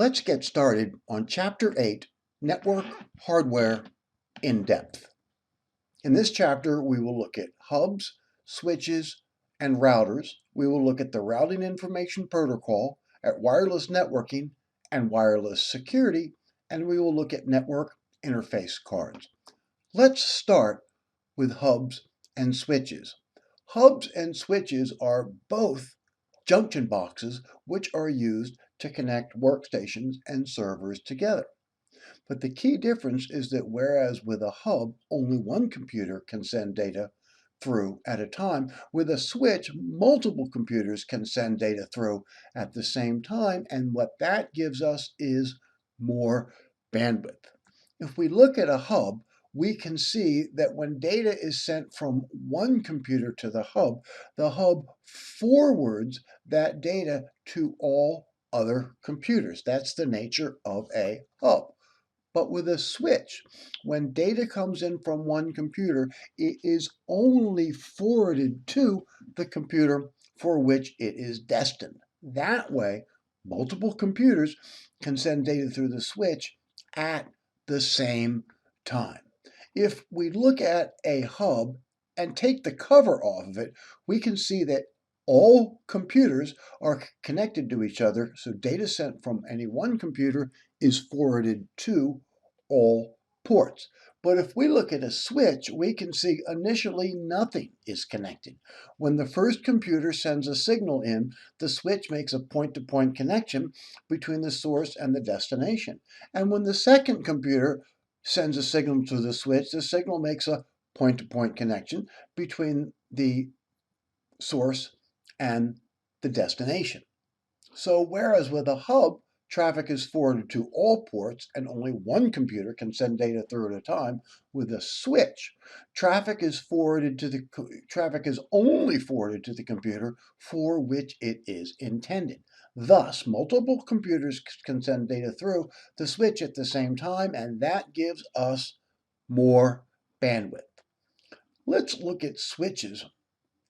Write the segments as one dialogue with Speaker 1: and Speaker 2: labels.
Speaker 1: Let's get started on Chapter 8, Network Hardware in Depth. In this chapter, we will look at hubs, switches, and routers. We will look at the routing information protocol, at wireless networking and wireless security, and we will look at network interface cards. Let's start with hubs and switches. Hubs and switches are both junction boxes which are used to connect workstations and servers together. But the key difference is that whereas with a hub, only one computer can send data through at a time, with a switch, multiple computers can send data through at the same time, and what that gives us is more bandwidth. If we look at a hub, we can see that when data is sent from one computer to the hub forwards that data to all other computers. That's the nature of a hub. But with a switch, when data comes in from one computer, it is only forwarded to the computer for which it is destined. That way, multiple computers can send data through the switch at the same time. If we look at a hub and take the cover off of it, we can see that all computers are connected to each other, so data sent from any one computer is forwarded to all ports. But if we look at a switch, we can see initially nothing is connected. When the first computer sends a signal in, the switch makes a point-to-point connection between the source and the destination. And when the second computer sends a signal to the switch, the signal makes a point-to-point connection between the source and the destination. So whereas with a hub, traffic is forwarded to all ports and only one computer can send data through at a time, with a switch, traffic is only forwarded to the computer for which it is intended. Thus, multiple computers can send data through the switch at the same time, and that gives us more bandwidth. Let's look at switches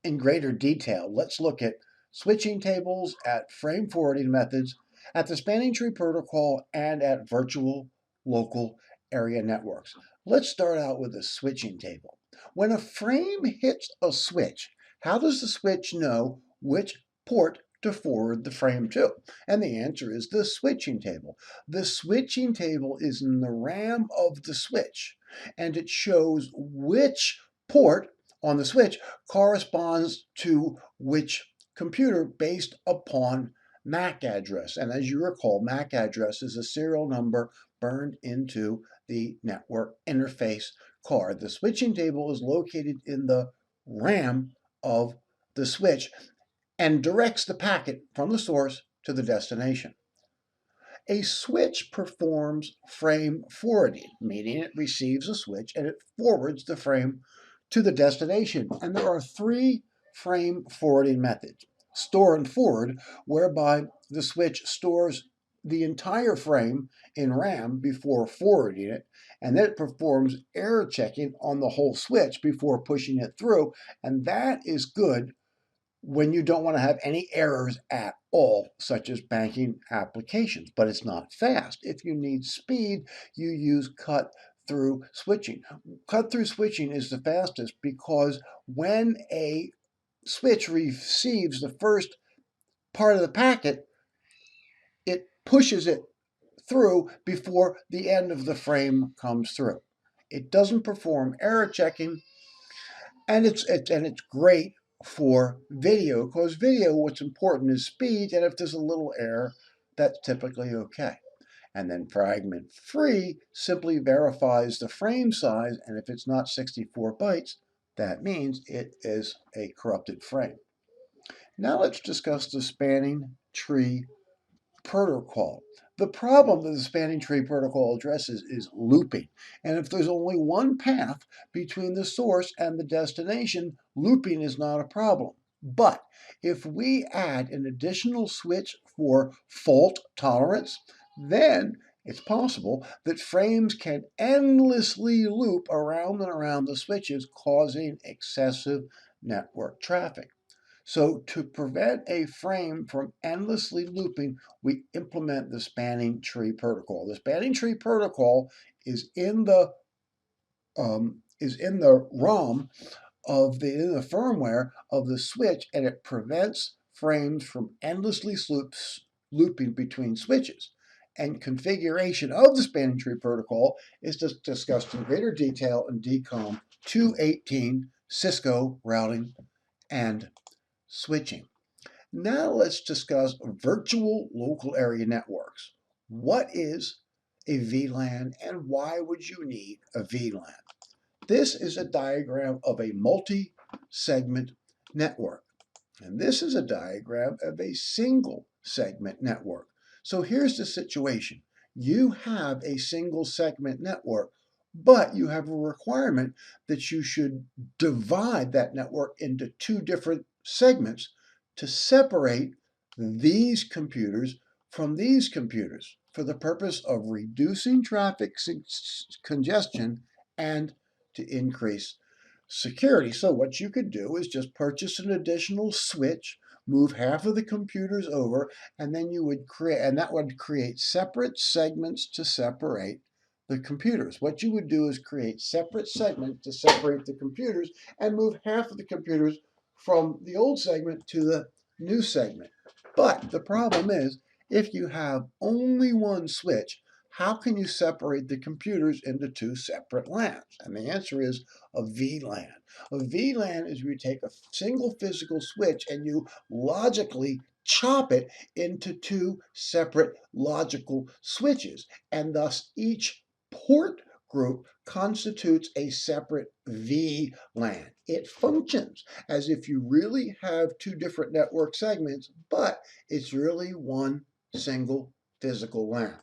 Speaker 1: in greater detail. Let's look at switching tables, at frame forwarding methods, at the spanning tree protocol, and at virtual local area networks. Let's start out with a switching table. When a frame hits a switch, how does the switch know which port to forward the frame to? And the answer is the switching table. The switching table is in the RAM of the switch, and it shows which port on the switch corresponds to which computer based upon MAC address. And as you recall, MAC address is a serial number burned into the network interface card. The switching table is located in the RAM of the switch and directs the packet from the source to the destination. A switch performs frame forwarding, meaning it receives a switch and it forwards the frame to the destination. And there are three frame forwarding methods. Store and forward, whereby the switch stores the entire frame in RAM before forwarding it, and then it performs error checking on the whole switch before pushing it through, and that is good when you don't want to have any errors at all, such as banking applications, but it's not fast. If you need speed, you use cut-through switching. Cut-through switching is the fastest because when a switch receives the first part of the packet, it pushes it through before the end of the frame comes through. It doesn't perform error checking, and it's great for video, because video, what's important is speed, and if there's a little error, that's typically okay. And then fragment free simply verifies the frame size, and if it's not 64 bytes, that means it is a corrupted frame. Now let's discuss the spanning tree protocol. The problem that the spanning tree protocol addresses is looping. And if there's only one path between the source and the destination, looping is not a problem. But if we add an additional switch for fault tolerance, then it's possible that frames can endlessly loop around and around the switches, causing excessive network traffic. So to prevent a frame from endlessly looping, we implement the spanning tree protocol. The spanning tree protocol is in the ROM in the firmware of the switch, and it prevents frames from endlessly looping between switches. And configuration of the spanning tree protocol is discussed in greater detail in dcom218 Cisco routing and switching. Now let's discuss virtual local area networks. What is a VLAN and why would you need a VLAN? This is a diagram of a multi-segment network. And this is a diagram of a single segment network. So here's the situation. You have a single segment network, but you have a requirement that you should divide that network into two different segments to separate these computers from these computers for the purpose of reducing traffic congestion and to increase security. So what you could do is just purchase an additional switch, move half of the computers over, and then you would create, and that would create separate segments to separate the computers. What you would do is create separate segments to separate the computers and move half of the computers from the old segment to the new segment. But the problem is, if you have only one switch, how can you separate the computers into two separate LANs? And the answer is a VLAN. A VLAN is where you take a single physical switch and you logically chop it into two separate logical switches, and thus each port group constitutes a separate VLAN. It functions as if you really have two different network segments, but it's really one single physical LAN.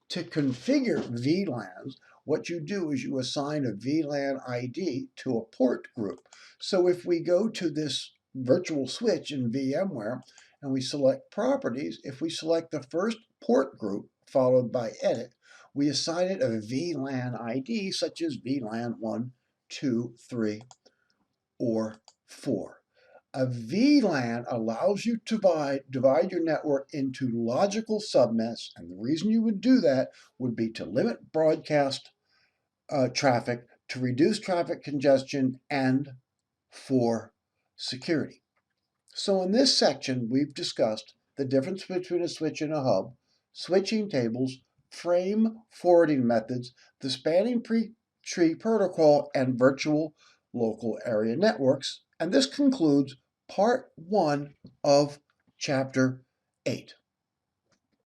Speaker 1: To configure VLANs, what you do is you assign a VLAN ID to a port group. So if we go to this virtual switch in VMware and we select properties, if we select the first port group followed by edit, we assign it a VLAN ID such as VLAN 1, 2, 3, or 4. A VLAN allows you to divide your network into logical subnets, and the reason you would do that would be to limit broadcast traffic, to reduce traffic congestion, and for security. So in this section, we've discussed the difference between a switch and a hub, switching tables, frame forwarding methods, the spanning tree protocol, and virtual local area networks. And this concludes part 1 of chapter 8.